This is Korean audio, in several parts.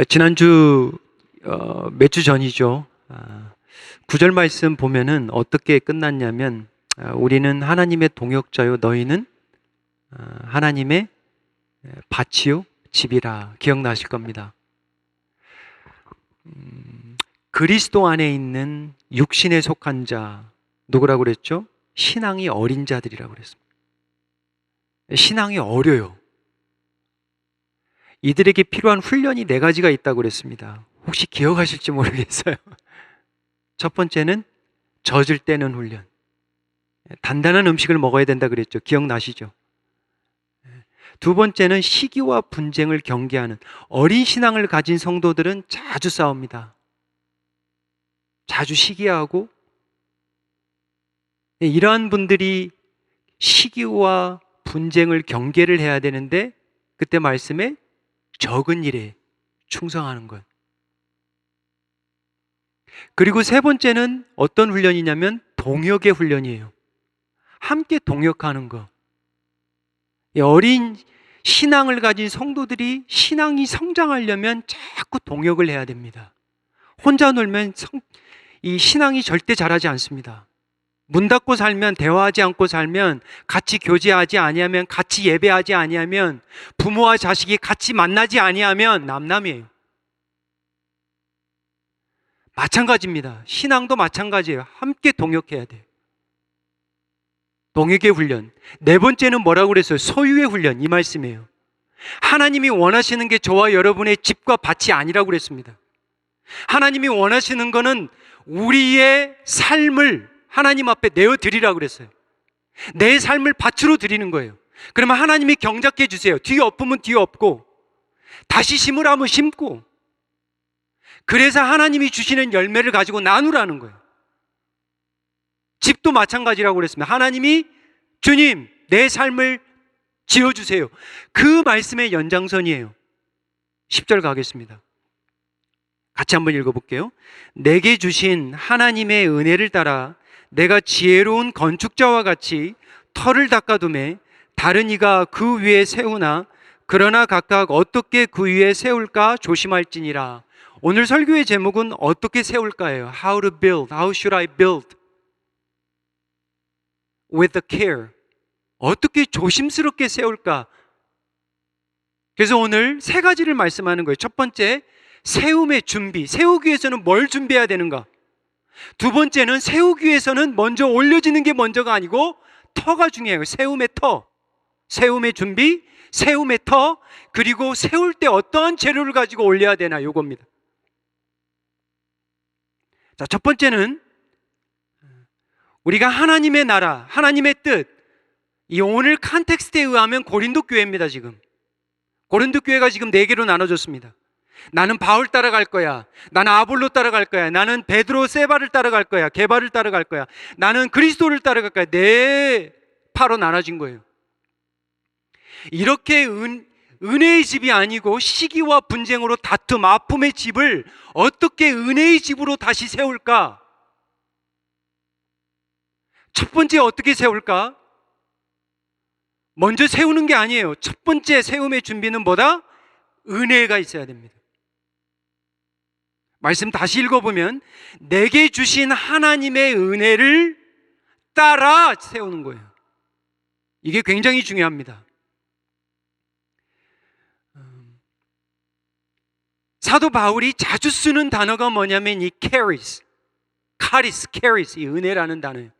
지난주 몇 주 전이죠. 9절 말씀 보면은 어떻게 끝났냐면 우리는 하나님의 동역자요 너희는 하나님의 밭이요 집이라. 기억나실 겁니다. 그리스도 안에 있는 육신에 속한 자 누구라고 그랬죠? 신앙이 어린 자들이라고 그랬습니다. 신앙이 어려요. 이들에게 필요한 훈련이 4가지가 있다고 그랬습니다. 혹시 기억하실지 모르겠어요. 첫 번째는 젖을 떼는 훈련. 단단한 음식을 먹어야 된다 그랬죠. 기억나시죠? 두 번째는 시기와 분쟁을 경계하는. 어린 신앙을 가진 성도들은 자주 싸웁니다. 자주 시기하고, 이러한 분들이 시기와 분쟁을 경계를 해야 되는데 그때 말씀에 적은 일에 충성하는 것. 그리고 세 번째는 어떤 훈련이냐면 동역의 훈련이에요. 함께 동역하는 것. 어린 신앙을 가진 성도들이 신앙이 성장하려면 자꾸 동역을 해야 됩니다. 혼자 놀면 이 신앙이 절대 자라지 않습니다. 문 닫고 살면, 대화하지 않고 살면, 같이 교제하지 아니하면, 같이 예배하지 아니하면, 부모와 자식이 같이 만나지 아니하면 남남이에요. 마찬가지입니다. 신앙도 마찬가지예요. 함께 동역해야 돼요. 동역의 훈련. 네 번째는 뭐라고 그랬어요? 소유의 훈련. 이 말씀이에요. 하나님이 원하시는 게 저와 여러분의 집과 밭이 아니라고 그랬습니다. 하나님이 원하시는 거는 우리의 삶을 하나님 앞에 내어드리라고 그랬어요. 내 삶을 밭으로 드리는 거예요. 그러면 하나님이 경작해 주세요. 뒤에 엎으면 뒤에 엎고, 다시 심으라면 심고, 그래서 하나님이 주시는 열매를 가지고 나누라는 거예요. 집도 마찬가지라고 그랬습니다. 하나님이 주님 내 삶을 지어주세요. 그 말씀의 연장선이에요. 10절 가겠습니다. 같이 한번 읽어볼게요. 내게 주신 하나님의 은혜를 따라 내가 지혜로운 건축자와 같이 터를 닦아두매 다른 이가 그 위에 세우나 그러나 각각 어떻게 그 위에 세울까 조심할지니라. 오늘 설교의 제목은 어떻게 세울까예요. How to build, how should I build with the care. 어떻게 조심스럽게 세울까. 그래서 오늘 3가지를 말씀하는 거예요. 첫 번째, 세움의 준비. 세우기 위해서는 뭘 준비해야 되는가. 두 번째는 세우기 위해서는 먼저 올려지는 게 먼저가 아니고 터가 중요해요. 세움의 터. 세움의 준비, 세움의 터, 그리고 세울 때 어떠한 재료를 가지고 올려야 되나, 요겁니다. 자, 첫 번째는 우리가 하나님의 나라, 하나님의 뜻, 이 오늘 컨텍스트에 의하면 고린도 교회입니다. 지금 고린도 교회가 지금 4개로 나눠졌습니다. 나는 바울 따라갈 거야. 나는 아볼로 따라갈 거야. 나는 베드로 세바를 따라갈 거야. 게바를 따라갈 거야. 나는 그리스도를 따라갈 거야. 4파로 나눠진 거예요. 이렇게 은혜의 집이 아니고 시기와 분쟁으로 다툼, 아픔의 집을 어떻게 은혜의 집으로 다시 세울까? 첫 번째 어떻게 세울까? 먼저 세우는 게 아니에요. 첫 번째 세움의 준비는 뭐다? 은혜가 있어야 됩니다. 말씀 다시 읽어보면 내게 주신 하나님의 은혜를 따라 세우는 거예요. 이게 굉장히 중요합니다. 사도 바울이 자주 쓰는 단어가 뭐냐면 이 charis, 이 은혜라는 단어예요.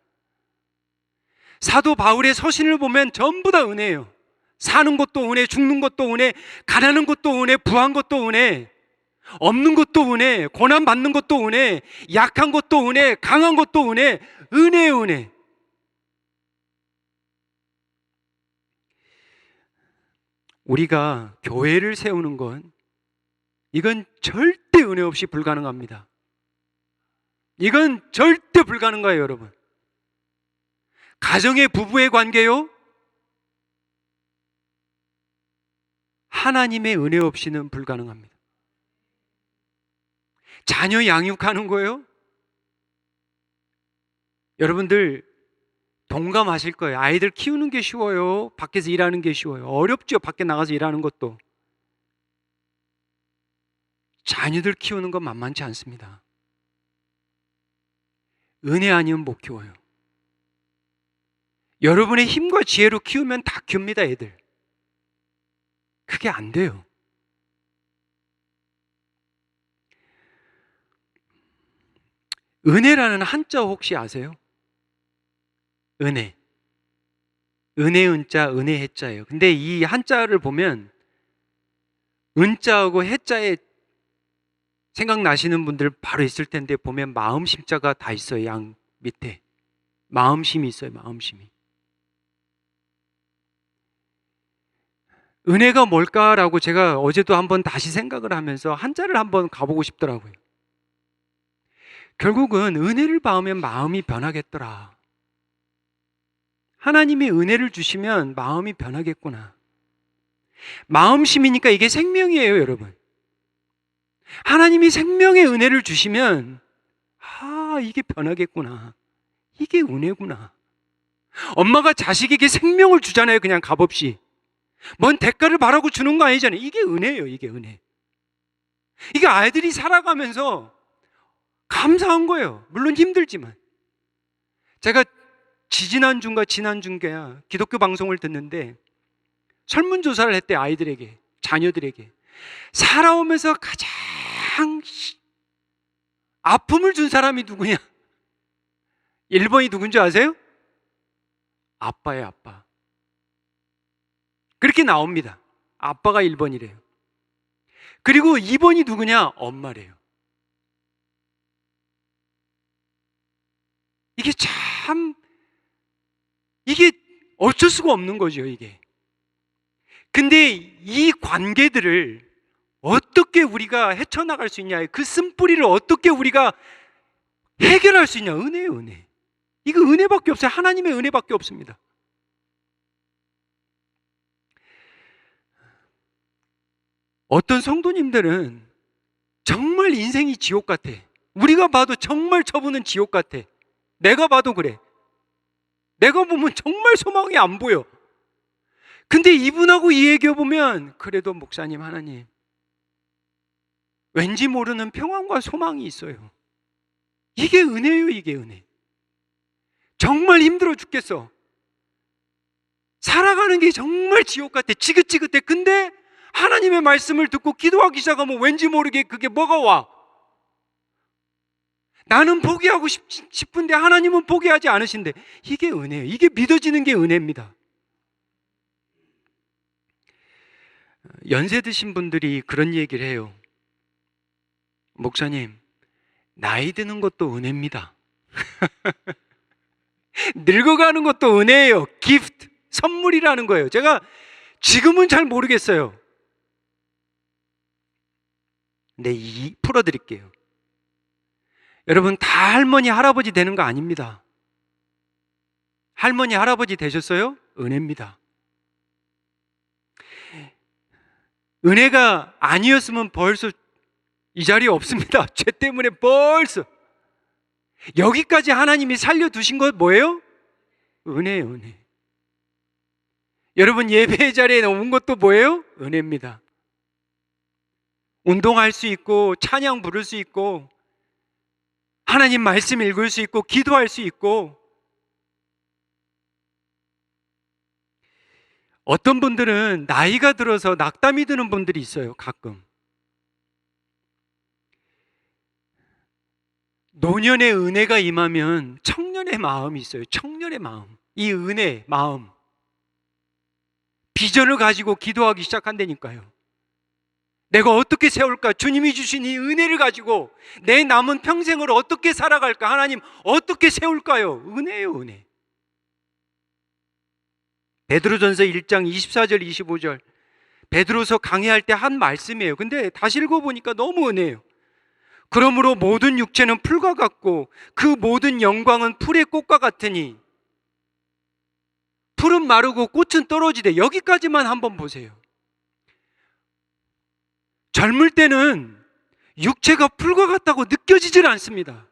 사도 바울의 서신을 보면 전부 다 은혜예요. 사는 것도 은혜, 죽는 것도 은혜, 가난한 것도 은혜, 부한 것도 은혜, 없는 것도 은혜, 고난 받는 것도 은혜, 약한 것도 은혜, 강한 것도 은혜, 은혜의 은혜. 우리가 교회를 세우는 건 이건 절대 은혜 없이 불가능합니다. 이건 절대 불가능해요, 여러분. 가정의 부부의 관계요, 하나님의 은혜 없이는 불가능합니다. 자녀 양육하는 거요, 여러분들 동감하실 거예요. 아이들 키우는 게 쉬워요? 밖에서 일하는 게 쉬워요? 어렵죠. 밖에 나가서 일하는 것도. 자녀들 키우는 건 만만치 않습니다. 은혜 아니면 못 키워요. 여러분의 힘과 지혜로 키우면 다 키웁니다, 애들. 그게 안 돼요. 은혜라는 한자 혹시 아세요? 은혜. 은혜 은자, 은혜 해자예요. 근데 이 한자를 보면 은자하고 해자에 생각나시는 분들 바로 있을 텐데 보면 마음심자가 다 있어요. 양 밑에. 마음심이 있어요. 마음심이. 은혜가 뭘까라고 제가 어제도 한번 다시 생각을 하면서 한자를 한번 가보고 싶더라고요. 결국은 은혜를 받으면 마음이 변하겠더라. 하나님이 은혜를 주시면 마음이 변하겠구나. 마음심이니까 이게 생명이에요, 여러분. 하나님이 생명의 은혜를 주시면 이게 변하겠구나. 이게 은혜구나. 엄마가 자식에게 생명을 주잖아요, 그냥 값없이. 뭔 대가를 바라고 주는 거 아니잖아요. 이게 은혜예요, 이게 은혜. 이게 아이들이 살아가면서 감사한 거예요. 물론 힘들지만. 제가 지지난주인가 지난주인가 기독교 방송을 듣는데 설문조사를 했대, 아이들에게, 자녀들에게. 살아오면서 가장 아픔을 준 사람이 누구냐? 1번이 누군지 아세요? 아빠예요, 아빠. 그렇게 나옵니다. 아빠가 1번이래요. 그리고 2번이 누구냐? 엄마래요. 이게 참, 이게 어쩔 수가 없는 거죠, 이게. 근데 이 관계들을 어떻게 우리가 헤쳐나갈 수 있냐, 그 쓴뿌리를 어떻게 우리가 해결할 수 있냐. 은혜예요, 은혜. 이거 은혜밖에 없어요. 하나님의 은혜밖에 없습니다. 어떤 성도님들은 정말 인생이 지옥 같아. 우리가 봐도 정말 저분은 지옥 같아. 내가 봐도 그래. 내가 보면 정말 소망이 안 보여. 근데 이분하고 이 얘기해보면 그래도 목사님, 하나님, 왠지 모르는 평안과 소망이 있어요. 이게 은혜예요, 이게 은혜. 정말 힘들어 죽겠어. 살아가는 게 정말 지옥 같아. 지긋지긋해. 근데 하나님의 말씀을 듣고 기도하기 시작하면 왠지 모르게 그게 뭐가 와. 나는 포기하고 싶은데 하나님은 포기하지 않으신데, 이게 은혜예요. 이게 믿어지는 게 은혜입니다. 연세 드신 분들이 그런 얘기를 해요. 목사님, 나이 드는 것도 은혜입니다. 늙어가는 것도 은혜예요. 기프트, 선물이라는 거예요. 제가 지금은 잘 모르겠어요. 근데 풀어드릴게요. 여러분, 다 할머니, 할아버지 되는 거 아닙니다. 할머니, 할아버지 되셨어요? 은혜입니다. 은혜가 아니었으면 벌써 이 자리에 없습니다. 죄 때문에 벌써. 여기까지 하나님이 살려두신 것 뭐예요? 은혜예요, 은혜. 여러분, 예배 자리에 온 것도 뭐예요? 은혜입니다. 운동할 수 있고, 찬양 부를 수 있고, 하나님 말씀 읽을 수 있고, 기도할 수 있고. 어떤 분들은 나이가 들어서 낙담이 드는 분들이 있어요, 가끔. 노년의 은혜가 임하면 청년의 마음이 있어요. 청년의 마음. 이 은혜, 마음. 비전을 가지고 기도하기 시작한다니까요. 내가 어떻게 세울까? 주님이 주신 이 은혜를 가지고 내 남은 평생을 어떻게 살아갈까? 하나님, 어떻게 세울까요? 은혜예요, 은혜. 베드로전서 1장 24절 25절 베드로서 강의할 때 한 말씀이에요. 근데 다시 읽어보니까 너무 은혜예요. 그러므로 모든 육체는 풀과 같고 그 모든 영광은 풀의 꽃과 같으니 풀은 마르고 꽃은 떨어지되. 여기까지만 한번 보세요. 젊을 때는 육체가 풀과 같다고 느껴지질 않습니다.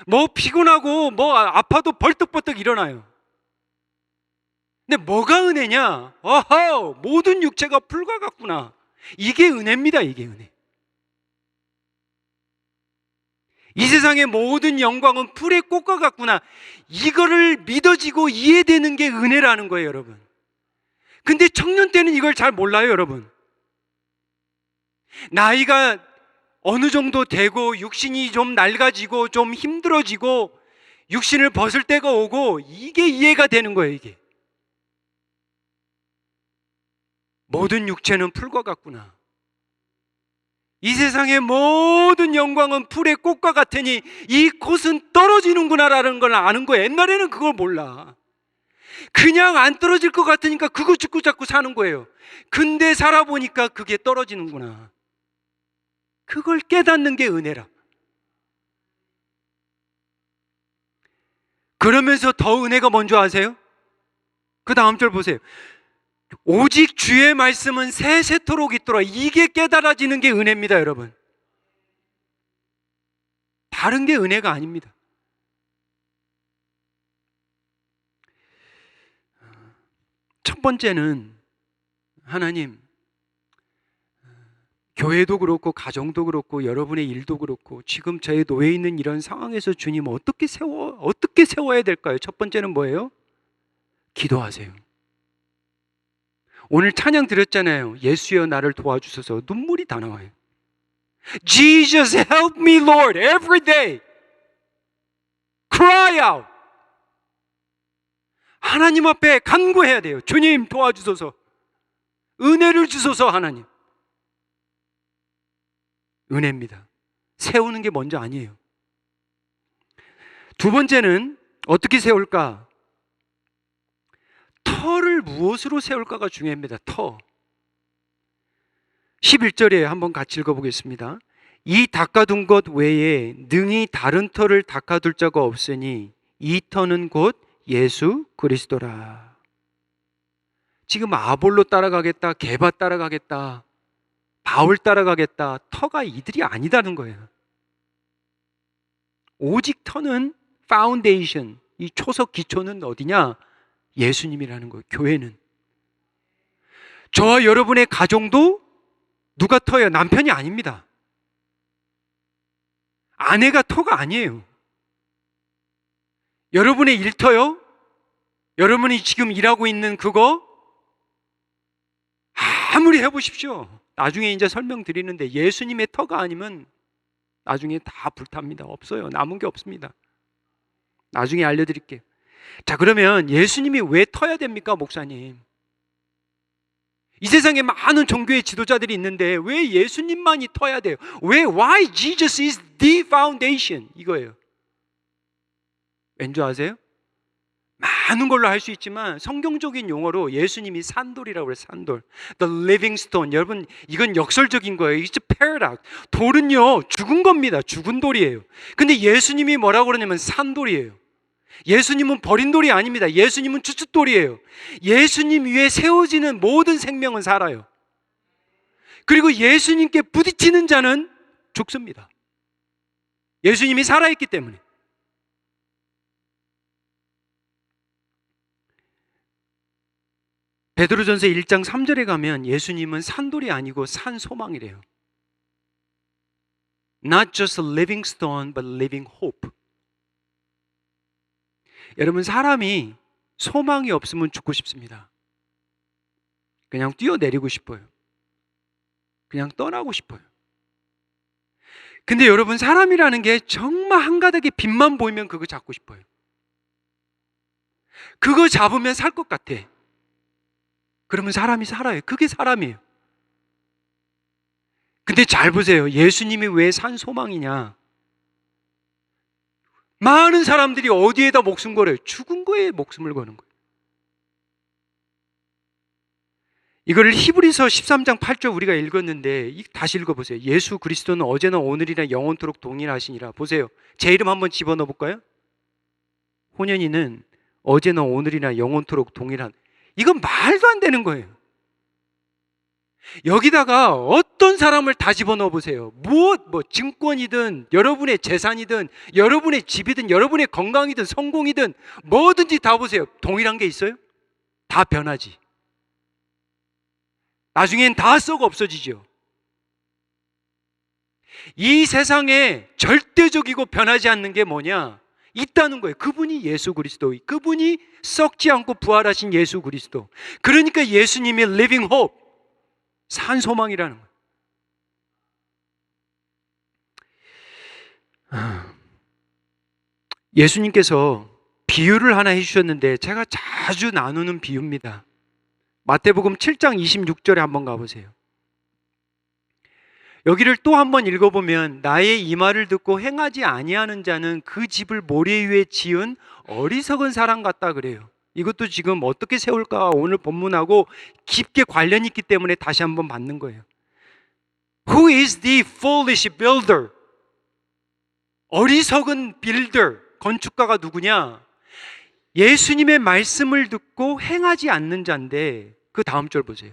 뭐 피곤하고 뭐 아파도 벌떡벌떡 일어나요. 근데 뭐가 은혜냐? 모든 육체가 풀과 같구나. 이게 은혜입니다, 이게 은혜. 이 세상의 모든 영광은 풀의 꽃과 같구나. 이거를 믿어지고 이해되는 게 은혜라는 거예요, 여러분. 근데 청년 때는 이걸 잘 몰라요, 여러분. 나이가 어느 정도 되고 육신이 좀 낡아지고 좀 힘들어지고 육신을 벗을 때가 오고 이게 이해가 되는 거예요, 이게. 모든 육체는 풀과 같구나. 이 세상의 모든 영광은 풀의 꽃과 같으니 이 꽃은 떨어지는구나라는 걸 아는 거예요. 옛날에는 그걸 몰라. 그냥 안 떨어질 것 같으니까 그거 죽고 자꾸 사는 거예요. 근데 살아보니까 그게 떨어지는구나. 그걸 깨닫는 게 은혜라. 그러면서 더 은혜가 뭔지 아세요? 그 다음 절 보세요. 오직 주의 말씀은 세세토록 있더라. 이게 깨달아지는 게 은혜입니다, 여러분. 다른 게 은혜가 아닙니다. 첫 번째는 하나님, 교회도 그렇고 가정도 그렇고 여러분의 일도 그렇고 지금 저에 놓여 있는 이런 상황에서 주님 어떻게 세워야 될까요? 첫 번째는 뭐예요? 기도하세요. 오늘 찬양 드렸잖아요. 예수여 나를 도와주소서. 눈물이 다 나와요. Jesus help me Lord every day. Cry out. 하나님 앞에 간구해야 돼요. 주님 도와주소서. 은혜를 주소서. 하나님. 은혜입니다. 세우는 게 먼저 아니에요. 두 번째는 어떻게 세울까? 터를 무엇으로 세울까가 중요합니다. 터. 11절에 한번 같이 읽어보겠습니다. 이 닦아둔 것 외에 능히 다른 터를 닦아둘 자가 없으니 이 터는 곧 예수 그리스도라. 지금 아볼로 따라가겠다, 게바 따라가겠다, 바울 따라가겠다, 터가 이들이 아니다는 거예요. 오직 터는 파운데이션, 이 초석 기초는 어디냐? 예수님이라는 거예요. 교회는. 저와 여러분의 가정도 누가 터예요? 남편이 아닙니다. 아내가 터가 아니에요. 여러분의 일터요? 여러분이 지금 일하고 있는 그거 아무리 해보십시오. 나중에 이제 설명드리는데 예수님의 터가 아니면 나중에 다 불탑니다. 없어요. 남은 게 없습니다. 나중에 알려드릴게요. 자, 그러면 예수님이 왜 터야 됩니까, 목사님? 이 세상에 많은 종교의 지도자들이 있는데 왜 예수님만이 터야 돼요? 왜? Why Jesus is the foundation? 이거예요. 왠지 아세요? 많은 걸로 할 수 있지만 성경적인 용어로 예수님이 산돌이라고 그래요. 산돌. The living stone. 여러분, 이건 역설적인 거예요. It's a paradox. 돌은요, 죽은 겁니다. 죽은 돌이에요. 근데 예수님이 뭐라고 그러냐면 산돌이에요. 예수님은 버린 돌이 아닙니다. 예수님은 주춧돌이에요. 예수님 위에 세워지는 모든 생명은 살아요. 그리고 예수님께 부딪히는 자는 죽습니다. 예수님이 살아있기 때문에. 베드로전서 1장 3절에 가면 예수님은 산돌이 아니고 산소망이래요. Not just a living stone, but living hope. 여러분, 사람이 소망이 없으면 죽고 싶습니다. 그냥 뛰어내리고 싶어요. 그냥 떠나고 싶어요. 근데 여러분, 사람이라는 게 정말 한가닥에 빛만 보이면 그거 잡고 싶어요. 그거 잡으면 살 것 같아. 그러면 사람이 살아요. 그게 사람이에요. 근데 잘 보세요. 예수님이 왜 산 소망이냐? 많은 사람들이 어디에다 목숨 걸어요? 죽은 거에 목숨을 거는 거예요. 이거를 히브리서 13장 8절 우리가 읽었는데 다시 읽어보세요. 예수 그리스도는 어제나 오늘이나 영원토록 동일하시니라. 보세요. 제 이름 한번 집어넣어 볼까요? 혼연이는 어제나 오늘이나 영원토록 동일한. 이건 말도 안 되는 거예요. 여기다가 어떤 사람을 다 집어넣어 보세요. 뭐 증권이든 여러분의 재산이든 여러분의 집이든 여러분의 건강이든 성공이든 뭐든지 다 보세요. 동일한 게 있어요? 다 변하지. 나중엔 다 썩어 없어지죠. 이 세상에 절대적이고 변하지 않는 게 뭐냐? 있다는 거예요. 그분이 예수 그리스도, 그분이 썩지 않고 부활하신 예수 그리스도. 그러니까 예수님이 living hope, 산 소망이라는 거예요. 예수님께서 비유를 하나 해주셨는데 제가 자주 나누는 비유입니다. 마태복음 7장 26절에 한번 가보세요. 여기를 또 한번 읽어보면 나의 이 말을 듣고 행하지 아니하는 자는 그 집을 모래 위에 지은 어리석은 사람 같다 그래요. 이것도 지금 어떻게 세울까 오늘 본문하고 깊게 관련이 있기 때문에 다시 한번 받는 거예요. Who is the foolish builder? 어리석은 빌더, 건축가가 누구냐? 예수님의 말씀을 듣고 행하지 않는 자인데 그 다음 절 보세요.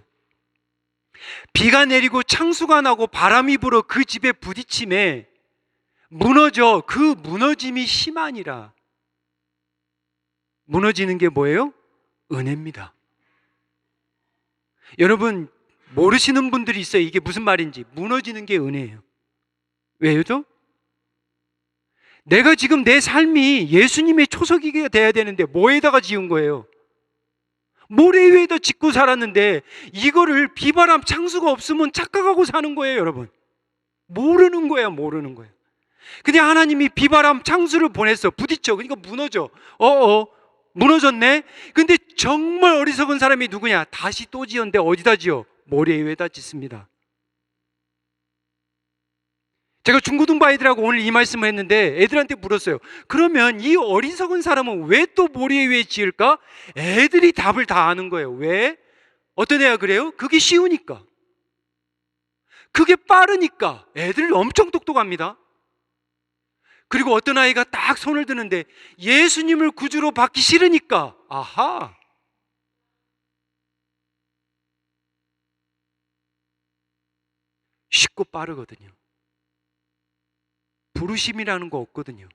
비가 내리고 창수가 나고 바람이 불어 그 집에 부딪힘에 무너져 그 무너짐이 심하니라. 무너지는 게 뭐예요? 은혜입니다. 여러분 모르시는 분들이 있어요. 이게 무슨 말인지. 무너지는 게 은혜예요. 왜죠? 내가 지금 내 삶이 예수님의 초석이게 돼야 되는데 뭐에다가 지은 거예요? 모래 위에다 짓고 살았는데 이거를 비바람 창수가 없으면 착각하고 사는 거예요, 여러분. 모르는 거예요, 모르는 거예요. 그냥 하나님이 비바람 창수를 보냈어. 부딪혀. 그러니까 무너져. 무너졌네? 근데 정말 어리석은 사람이 누구냐? 다시 또 지었는데 어디다 지어? 모래 위에다 짓습니다. 제가 중고등부 아이들하고 오늘 이 말씀을 했는데 애들한테 물었어요. 그러면 이 어리석은 사람은 왜 또 모래 위에 지을까? 애들이 답을 다 아는 거예요. 왜? 어떤 애가 그래요? 그게 쉬우니까. 그게 빠르니까. 애들 엄청 똑똑합니다. 그리고 어떤 아이가 딱 손을 드는데 예수님을 구주로 받기 싫으니까. 아하. 쉽고 빠르거든요. 부르심이라는 거 없거든요.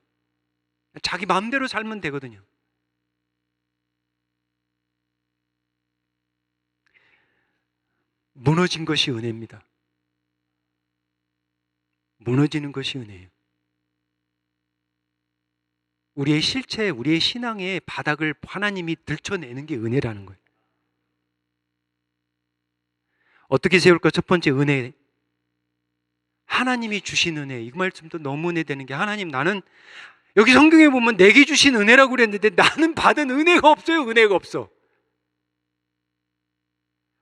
자기 마음대로 살면 되거든요. 무너진 것이 은혜입니다. 무너지는 것이 은혜예요. 우리의 실체, 우리의 신앙의 바닥을 하나님이 들춰내는 게 은혜라는 거예요. 어떻게 세울까? 첫 번째 은혜. 하나님이 주신 은혜. 이 말씀도 너무 은혜되는 게 하나님 나는 여기 성경에 보면 내게 주신 은혜라고 그랬는데 나는 받은 은혜가 없어요. 은혜가 없어.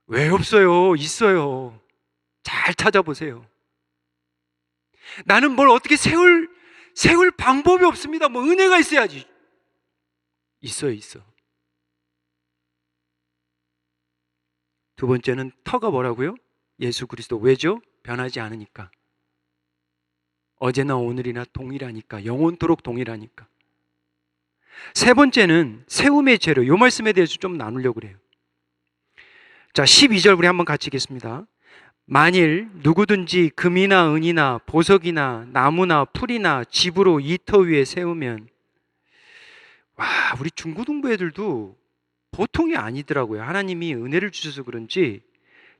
왜 없어요? 있어요. 잘 찾아보세요. 나는 뭘 어떻게 세울 방법이 없습니다. 뭐 은혜가 있어야지. 있어. 두 번째는 터가 뭐라고요? 예수 그리스도. 왜죠? 변하지 않으니까. 어제나 오늘이나 동일하니까. 영원토록 동일하니까. 세 번째는 세움의 재료. 이 말씀에 대해서 좀 나누려고 그래요. 자, 12절 우리 한번 같이 읽겠습니다. 만일 누구든지 금이나 은이나 보석이나 나무나 풀이나 집으로 이 터 위에 세우면, 와, 우리 중고등부 애들도 보통이 아니더라고요. 하나님이 은혜를 주셔서 그런지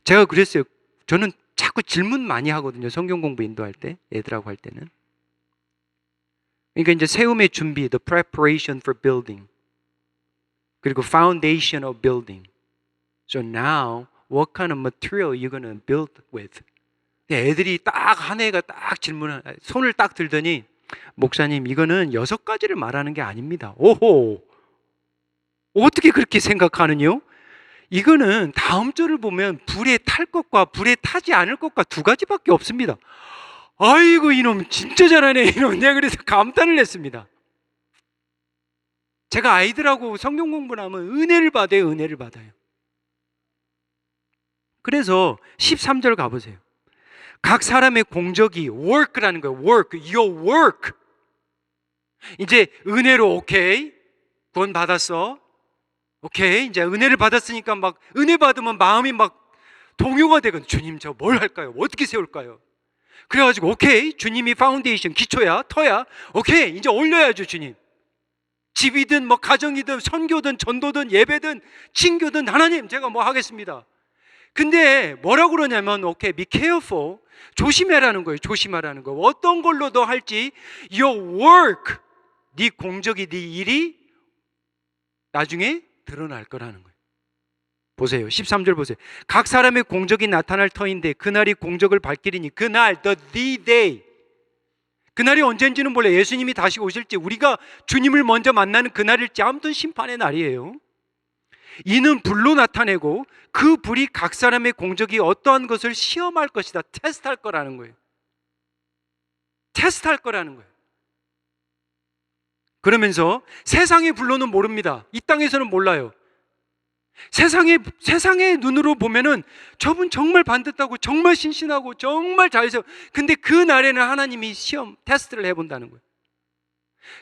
제가 그랬어요. 저는 자꾸 질문 많이 하거든요. 성경 공부 인도할 때, 애들하고 할 때는. 그러니까 이제 세움의 준비, the preparation for building. 그리고 foundation of building. So now, what kind of material are you going to build with? 애들이 딱 한 애가 딱 질문을, 손을 딱 들더니, 목사님, 이거는 6가지를 말하는 게 아닙니다. 오호! 어떻게 그렇게 생각하느냐? 이거는 다음 절을 보면 불에 탈 것과 불에 타지 않을 것과 2가지밖에 없습니다. 아이고 이놈 진짜 잘하네 이놈. 내가 그래서 감탄을 했습니다. 제가 아이들하고 성경 공부를 하면 은혜를 받아요. 은혜를 받아요. 그래서 13절 가보세요. 각 사람의 공적이 work라는 거예요. work, your work. 이제 은혜로 오케이 구원 받았어. 오케이, 이제 은혜를 받았으니까 막 은혜 받으면 마음이 막 동요가 되거든. 주님 저 뭘 할까요? 어떻게 세울까요? 그래가지고 오케이, 주님이 파운데이션 기초야, 터야. 오케이, 이제 올려야죠 주님. 집이든 뭐 가정이든 선교든 전도든 예배든 친교든 하나님 제가 뭐 하겠습니다. 근데 뭐라고 그러냐면 오케이, be careful. 조심해라는 거예요. 조심하라는 거. 어떤 걸로 너 할지 your work, 네 공적이, 네 일이 나중에 드러날 거라는 거예요. 보세요. 13절 보세요. 각 사람의 공적이 나타날 터인데 그날이 공적을 밝히리니 그날, the day. 그날이 언젠지는 몰라요. 예수님이 다시 오실지, 우리가 주님을 먼저 만나는 그날일지, 아무튼 심판의 날이에요. 이는 불로 나타내고 그 불이 각 사람의 공적이 어떠한 것을 시험할 것이다. 테스트할 거라는 거예요. 테스트할 거라는 거예요. 그러면서 세상의 불로는 모릅니다. 이 땅에서는 몰라요. 세상의 눈으로 보면은 저분 정말 반듯하고 정말 신신하고 정말 잘해서, 근데 그 날에는 하나님이 시험, 테스트를 해본다는 거예요.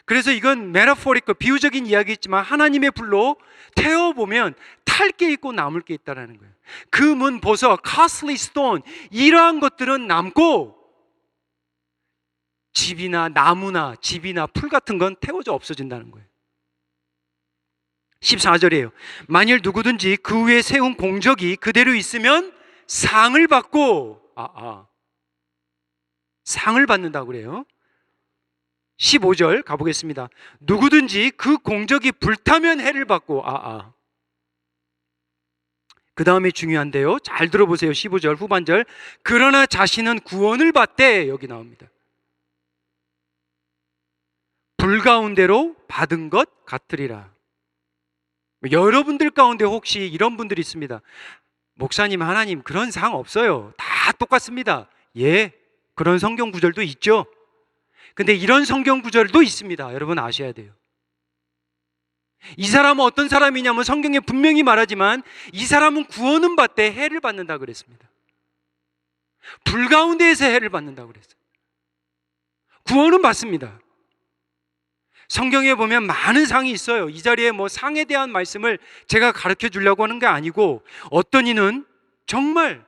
그래서 이건 메타포리컬, 비유적인 이야기있지만 하나님의 불로 태워보면 탈 게 있고 남을 게 있다는 거예요. 금은, 보석, costly stone, 이러한 것들은 남고 집이나 나무나 집이나 풀 같은 건 태워져 없어진다는 거예요. 14절이에요. 만일 누구든지 그 위에 세운 공적이 그대로 있으면 상을 받고, 상을 받는다고 그래요. 15절 가보겠습니다. 누구든지 그 공적이 불타면 해를 받고, 그 다음에 중요한데요. 잘 들어보세요. 15절 후반절. 그러나 자신은 구원을 받되, 여기 나옵니다. 불 가운데로 받은 것 같으리라. 여러분들 가운데 혹시 이런 분들이 있습니다. 목사님, 하나님, 그런 상 없어요. 다 똑같습니다. 예, 그런 성경 구절도 있죠. 근데 이런 성경 구절도 있습니다. 여러분 아셔야 돼요. 이 사람은 어떤 사람이냐면 성경에 분명히 말하지만 이 사람은 구원은 받되 해를 받는다 그랬습니다. 불 가운데에서 해를 받는다 그랬어요. 구원은 받습니다. 성경에 보면 많은 상이 있어요. 이 자리에 뭐 상에 대한 말씀을 제가 가르쳐 주려고 하는 게 아니고, 어떤 이는 정말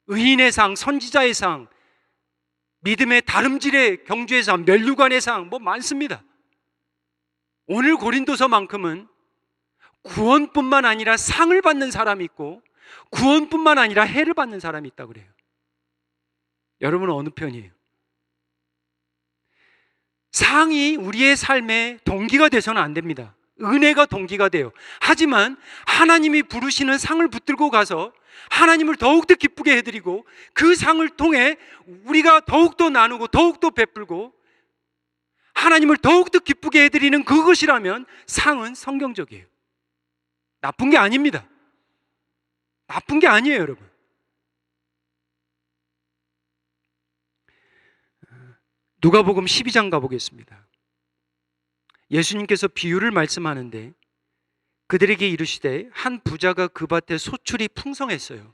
의인의 상, 선지자의 상, 믿음의 다름질의 경주의 상, 면류관의 상, 뭐 많습니다. 오늘 고린도서만큼은 구원뿐만 아니라 상을 받는 사람이 있고 구원뿐만 아니라 해를 받는 사람이 있다고 그래요. 여러분은 어느 편이에요? 상이 우리의 삶의 동기가 돼서는 안 됩니다. 은혜가 동기가 돼요. 하지만 하나님이 부르시는 상을 붙들고 가서 하나님을 더욱더 기쁘게 해드리고 그 상을 통해 우리가 더욱더 나누고 더욱더 베풀고 하나님을 더욱더 기쁘게 해드리는 그것이라면 상은 성경적이에요. 나쁜 게 아닙니다. 나쁜 게 아니에요, 여러분. 누가복음 12장 가보겠습니다. 예수님께서 비유를 말씀하는데 그들에게 이르시되 한 부자가 그 밭에 소출이 풍성했어요.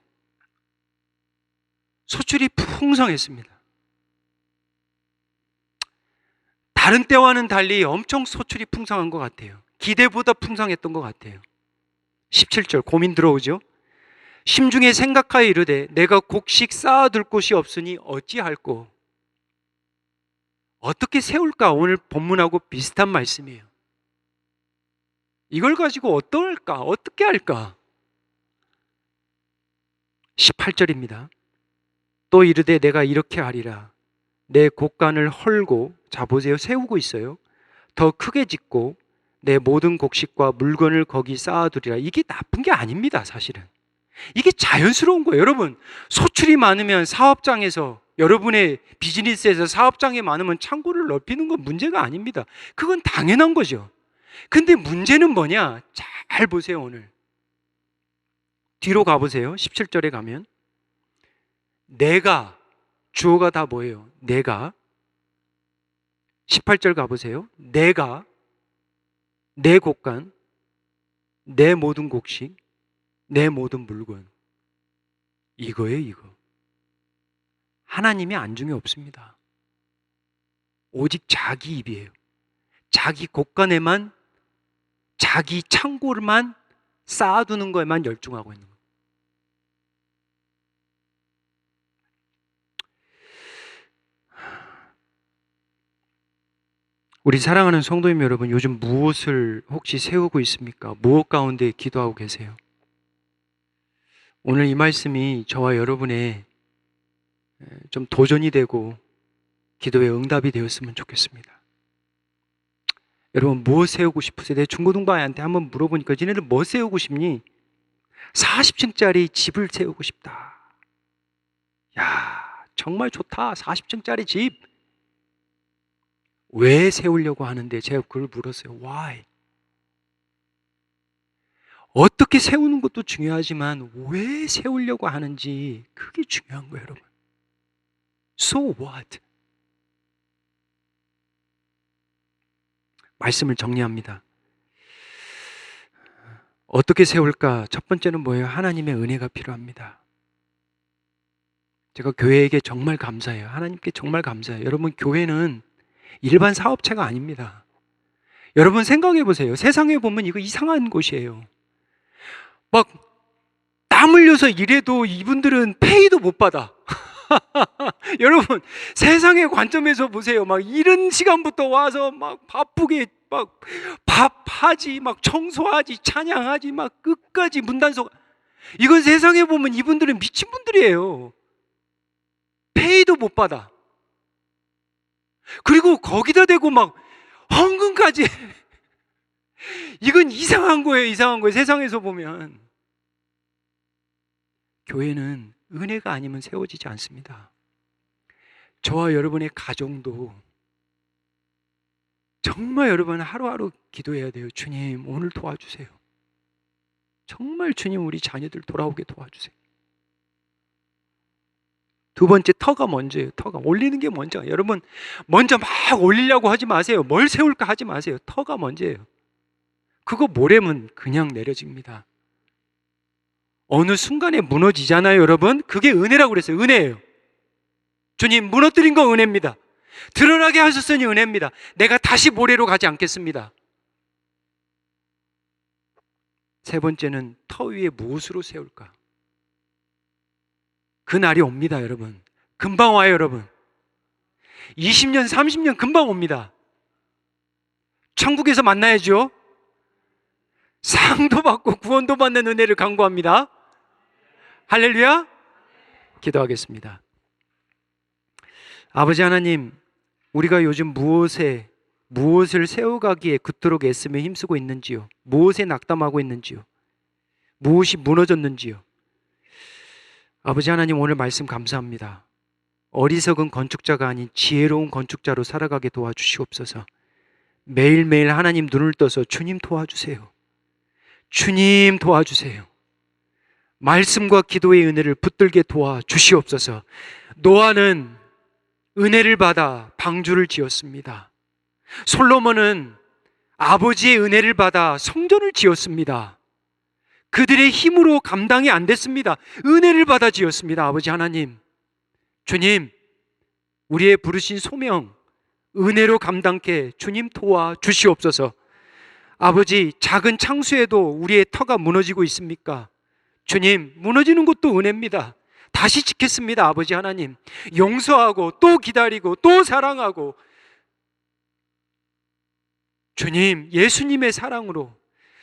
소출이 풍성했습니다. 다른 때와는 달리 엄청 소출이 풍성한 것 같아요. 기대보다 풍성했던 것 같아요. 17절 고민 들어오죠? 심중에 생각하여 이르되 내가 곡식 쌓아둘 곳이 없으니 어찌할꼬. 어떻게 세울까? 오늘 본문하고 비슷한 말씀이에요. 이걸 가지고 어떨까? 어떻게 할까? 18절입니다. 또 이르되 내가 이렇게 하리라. 내 곡간을 헐고, 자 보세요, 세우고 있어요. 더 크게 짓고 내 모든 곡식과 물건을 거기 쌓아두리라. 이게 나쁜 게 아닙니다. 사실은 이게 자연스러운 거예요. 여러분, 소출이 많으면 사업장에서, 여러분의 비즈니스에서 사업장이 많으면 창고를 넓히는 건 문제가 아닙니다. 그건 당연한 거죠. 근데 문제는 뭐냐? 잘 보세요. 오늘 뒤로 가보세요. 17절에 가면 내가, 주어가 다 뭐예요? 내가. 18절 가보세요. 내가, 내 곡간, 내 모든 곡식, 내 모든 물건. 이거예요, 이거. 하나님이 안중에 없습니다. 오직 자기 입이에요. 자기 곡간에만, 자기 창고를만 쌓아두는 거에만 열중하고 있는 거예요. 우리 사랑하는 성도님 여러분, 요즘 무엇을 혹시 세우고 있습니까? 무엇 가운데 기도하고 계세요? 오늘 이 말씀이 저와 여러분의 좀 도전이 되고 기도의 응답이 되었으면 좋겠습니다. 여러분, 뭐 세우고 싶으세요? 내 중고등부한테 한번 물어보니까 지네들 뭐 세우고 싶니? 40층짜리 집을 세우고 싶다. 야, 정말 좋다. 40층짜리 집. 왜 세우려고 하는데 제가 그걸 물었어요. Why? 어떻게 세우는 것도 중요하지만 왜 세우려고 하는지 그게 중요한 거예요, 여러분. So what? 말씀을 정리합니다. 어떻게 세울까? 첫 번째는 뭐예요? 하나님의 은혜가 필요합니다. 제가 교회에게 정말 감사해요. 하나님께 정말 감사해요. 여러분, 교회는 일반 사업체가 아닙니다. 여러분 생각해 보세요. 세상에 보면 이거 이상한 곳이에요. 막 땀 흘려서 일해도 이분들은 페이도 못 받아. 여러분, 세상의 관점에서 보세요. 막 이른 시간부터 와서 막 바쁘게 막 밥하지, 막 청소하지, 찬양하지, 막 끝까지 문단속. 이건 세상에 보면 이분들은 미친 분들이에요. 페이도 못 받아. 그리고 거기다 대고 막 헌금까지. 이건 이상한 거예요, 이상한 거예요. 세상에서 보면. 교회는 은혜가 아니면 세워지지 않습니다. 저와 여러분의 가정도 정말 여러분 하루하루 기도해야 돼요. 주님, 오늘 도와주세요. 정말 주님, 우리 자녀들 돌아오게 도와주세요. 두 번째, 터가 먼저예요. 터가 올리는 게 먼저. 여러분, 먼저 막 올리려고 하지 마세요. 뭘 세울까 하지 마세요. 터가 먼저예요. 그거 모래면 그냥 내려집니다. 어느 순간에 무너지잖아요, 여러분. 그게 은혜라고 그랬어요. 은혜예요. 주님, 무너뜨린 거 은혜입니다. 드러나게 하셨으니 은혜입니다. 내가 다시 모래로 가지 않겠습니다. 세 번째는 터 위에 무엇으로 세울까? 그 날이 옵니다, 여러분. 금방 와요, 여러분. 20년, 30년 금방 옵니다. 천국에서 만나야죠. 상도 받고 구원도 받는 은혜를 간구합니다. 할렐루야. 기도하겠습니다. 아버지 하나님, 우리가 요즘 무엇을 세워가기에 그토록 애쓰며 힘쓰고 있는지요? 무엇에 낙담하고 있는지요? 무엇이 무너졌는지요? 아버지 하나님, 오늘 말씀 감사합니다. 어리석은 건축자가 아닌 지혜로운 건축자로 살아가게 도와주시옵소서. 매일매일 하나님 눈을 떠서 주님 도와주세요. 주님 도와주세요. 말씀과 기도의 은혜를 붙들게 도와주시옵소서. 노아는 은혜를 받아 방주를 지었습니다. 솔로몬은 아버지의 은혜를 받아 성전을 지었습니다. 그들의 힘으로 감당이 안 됐습니다. 은혜를 받아 지었습니다. 아버지 하나님, 주님, 우리의 부르신 소명 은혜로 감당케 주님 도와주시옵소서. 아버지, 작은 창수에도 우리의 터가 무너지고 있습니까? 주님, 무너지는 것도 은혜입니다. 다시 짓겠습니다. 아버지 하나님, 용서하고 또 기다리고 또 사랑하고, 주님, 예수님의 사랑으로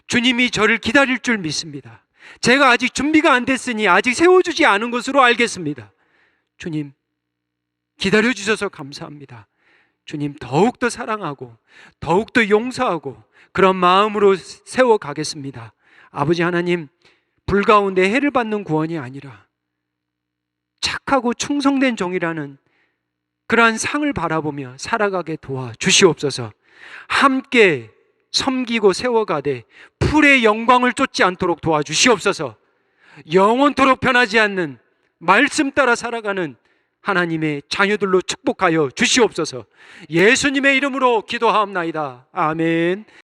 주님이 저를 기다릴 줄 믿습니다. 제가 아직 준비가 안 됐으니 아직 세워주지 않은 것으로 알겠습니다. 주님, 기다려주셔서 감사합니다. 주님, 더욱더 사랑하고 더욱더 용서하고 그런 마음으로 세워가겠습니다. 아버지 하나님, 불 가운데 해를 받는 구원이 아니라 착하고 충성된 종이라는 그러한 상을 바라보며 살아가게 도와주시옵소서. 함께 섬기고 세워가되 풀의 영광을 쫓지 않도록 도와주시옵소서. 영원토록 변하지 않는 말씀 따라 살아가는 하나님의 자녀들로 축복하여 주시옵소서. 예수님의 이름으로 기도하옵나이다. 아멘.